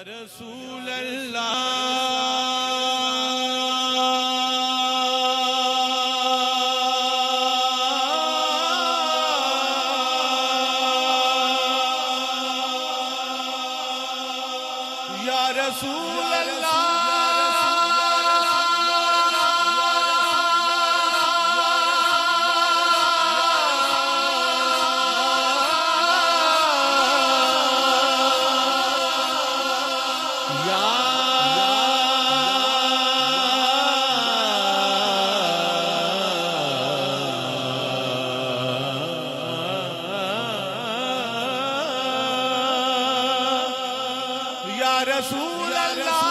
رسول اللہ یا رسول اللہ رسول اللہ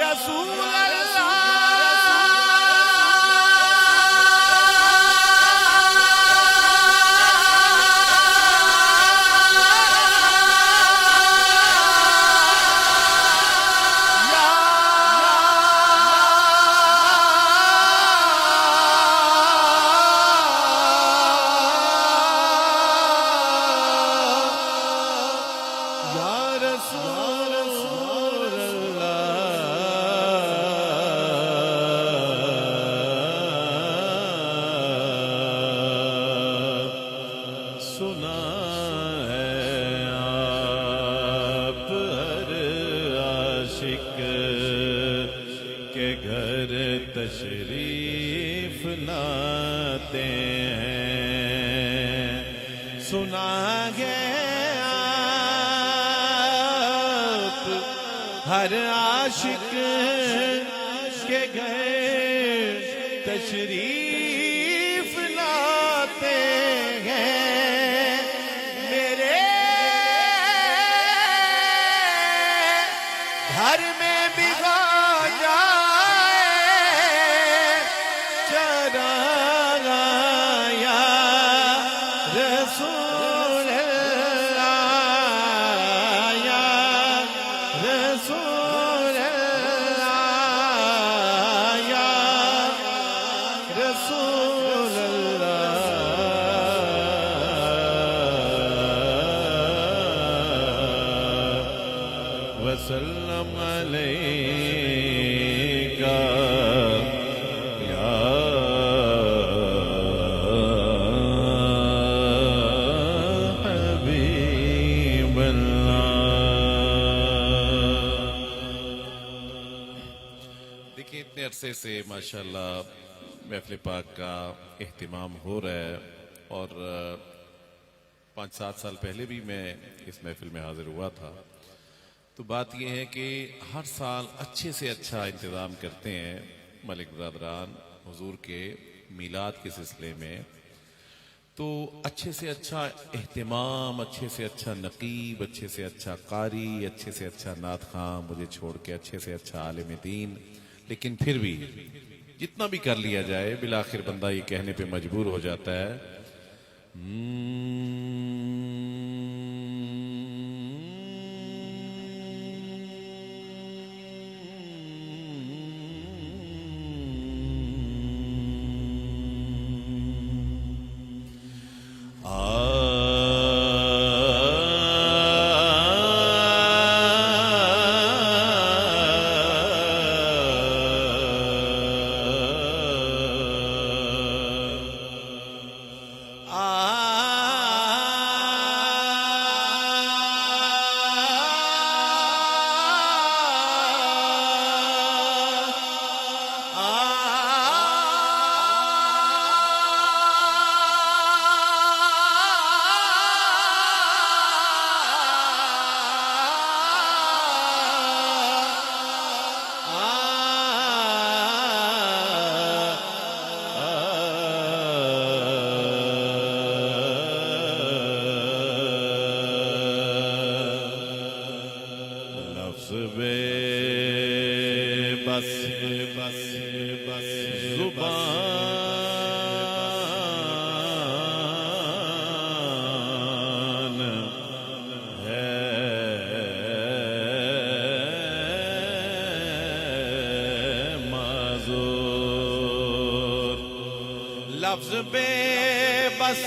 رسول کے گھر تشریف لاتے ہیں سنا ہے آپ ہر عاشق کے گھر تشریف لاتے ہیں میرے گھر میں بھی وسلم علیکہ یا حبیب اللہ۔ دیکھیں اتنے عرصے سے ماشاءاللہ محفل پاک کا اہتمام ہو رہا ہے اور 5-7 سال پہلے بھی میں اس محفل میں حاضر ہوا تھا، تو بات یہ ہے کہ ہر سال اچھے سے اچھا انتظام کرتے ہیں ملک برادران حضور کے میلاد کے سلسلے میں، تو اچھے سے اچھا اہتمام، اچھے سے اچھا نقیب، اچھے سے اچھا قاری، اچھے سے اچھا نعت خواں مجھے چھوڑ کے اچھے سے اچھا عالم دین، لیکن پھر بھی جتنا بھی کر لیا جائے بالآخر بندہ یہ کہنے پہ مجبور ہو جاتا ہے آ بس زبان ہے معذور، لفظ بے بس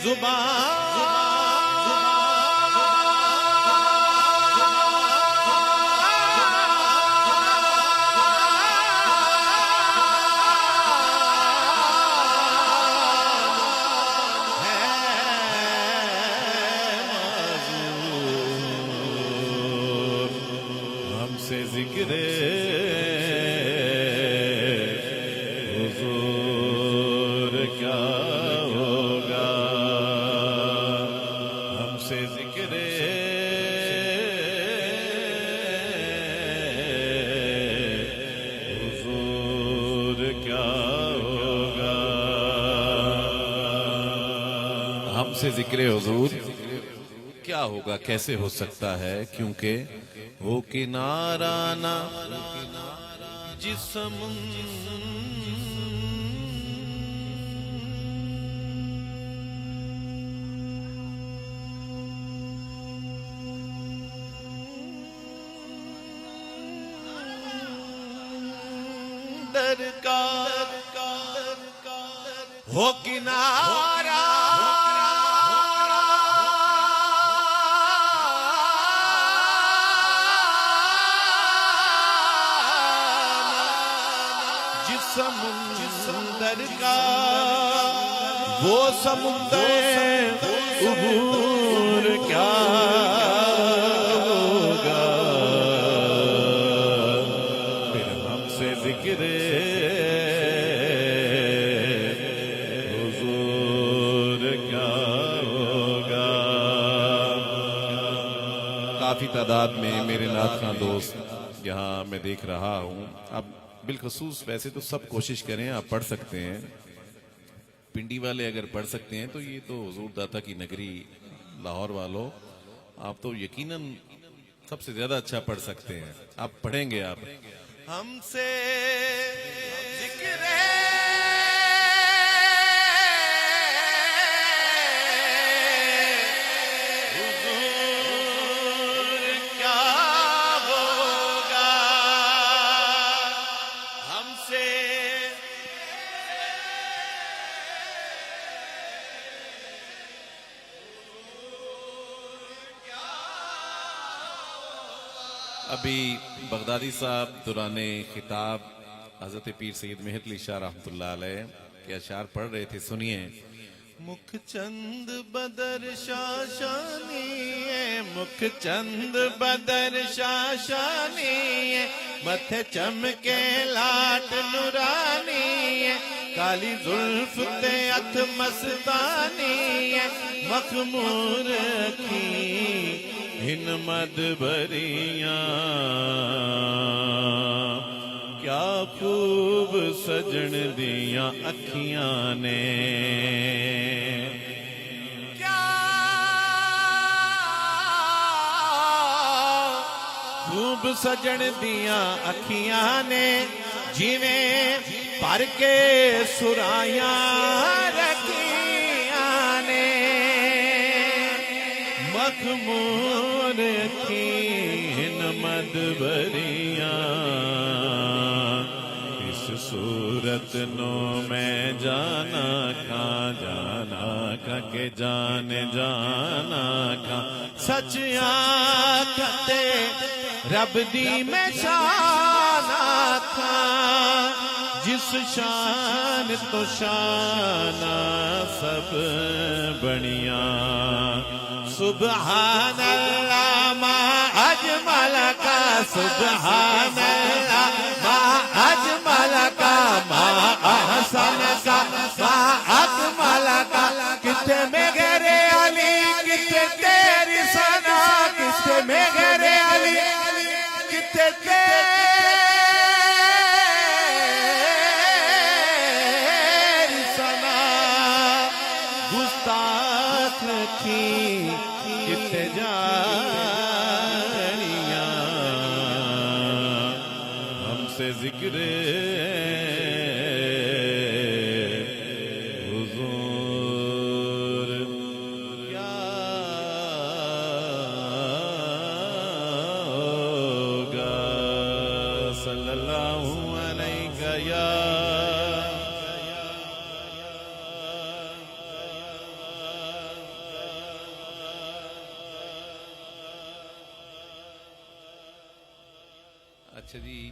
زبان ذکر حضور کیا ہوگا، ہم سے ذکر حضور کیا ہوگا، ہم سے ذکر حضور کیا ہوگا، کیسے ہو سکتا ہے، کیونکہ وہ کنارہ نہ جس سمندر کا ہو کنارہ سمندر کا، وہ سمندر عبور کیا ہوگا، پھر ہم سے ذکر حضور کیا ہوگا۔ کافی تعداد میں میرے نعت خواں دوست یہاں میں دیکھ رہا ہوں، اب بالخصوص ویسے تو سب کوشش کریں، آپ پڑھ سکتے ہیں، پنڈی والے اگر پڑھ سکتے ہیں تو یہ تو حضور داتا کی نگری لاہور والوں، آپ تو یقیناً سب سے زیادہ اچھا پڑھ سکتے ہیں، آپ پڑھیں گے۔ آپ ہم سے ذکر ابھی بغدادی صاحب دوران خطاب حضرت پیر سید مہر علی شاہ رحمۃ اللہ علیہ کے اشعار پڑھ رہے تھے، سنیے۔ مکھ چند بدر شاشانی ہے، مکھ چند بدر شاشانی ہے، متھے چمکے لاٹ نورانی ہے، کالی زلف تے اتھ مستانی ہے، مخمور کی ہن مدبریاں، کیا خوب سجن دیاں اکھیاں نے، کیا خوب سجن دیاں اکھیاں نے، جویں پر کے سرایاں رکھیاں نے، مخمور کی ہن مدبریاں، اس صورت نو میں جانا کھا کہ جانے جانا کھا، سچ آکھتے رب دی میں شانا تھا، جس شان تو شانہ سب بڑیاں، سبحان اللہ ما اجمل کا، سبحان اللہ ما اجمل کا، ما احسن کا، ما اکمل کا، کتے میں غیرے علی کتے تیری ثنا، کتے میں غیرے علی کتے تیری ثنا، گستاخ کی کتے جانیاں، ذکر حضور کیا ہوگا صلی اللہ علیہ یا اچھا جی